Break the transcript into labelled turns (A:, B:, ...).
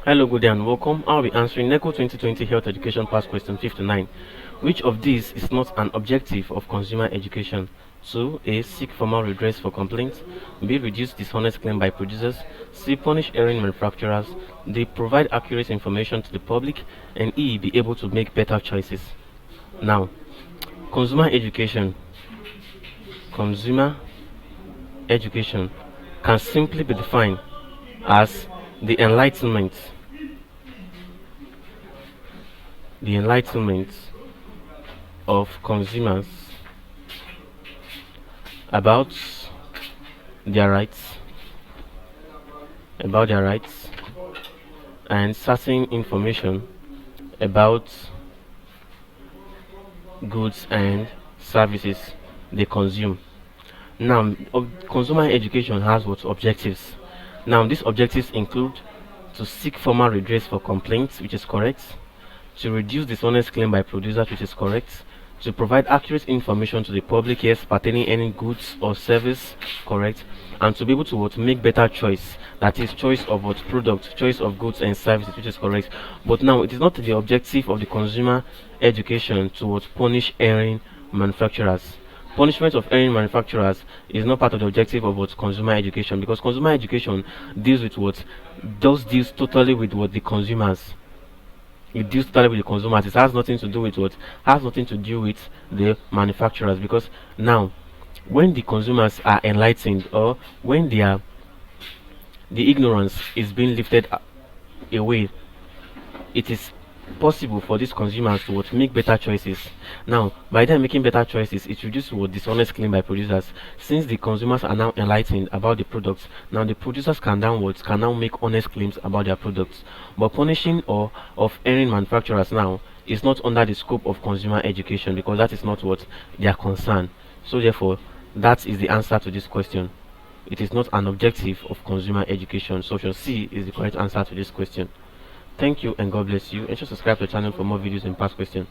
A: Hello, good day and welcome. I'll be answering NECO 2020 Health Education Past Question 59. Which of these is not an objective of consumer education? 2. A. Seek formal redress for complaints. B. Reduce dishonest claim by producers. C. Punish erring manufacturers. D. Provide accurate information to the public. And E. Be able to make better choices. Now, consumer education. Consumer education can simply be defined as the enlightenment the enlightenment of consumers about their rights about their rights and certain information about goods and services they consume. Now, consumer education has what objectives. Now, these objectives include to seek formal redress for complaints, which is correct, to reduce dishonest claim by producers, which is correct, to provide accurate information to the public, yes, pertaining any goods or service, correct, and to be able to what make better choice, that is choice of what product, choice of goods and services, which is correct. But now it is not the objective of the consumer education to what punish erring manufacturers. Punishment of erring manufacturers is not part of the objective of what consumer education, because consumer education deals with what does deals totally with what the consumers. It deals totally with the consumers. It has nothing to do with what has nothing to do with the manufacturers, because now when the consumers are enlightened, or when the ignorance is being lifted away, it is possible for these consumers to what make better choices. Now, by them making better choices, it reduces what dishonest claim by producers. Since the consumers are now enlightened about the products, now the producers can now make honest claims about their products. But punishing or of erring manufacturers now is not under the scope of consumer education, because that is not what they are concerned. So therefore, that is the answer to this question. It is not an objective of consumer education. So option C is the correct answer to this question. Thank you and God bless you. And just subscribe to the channel for more videos and past questions.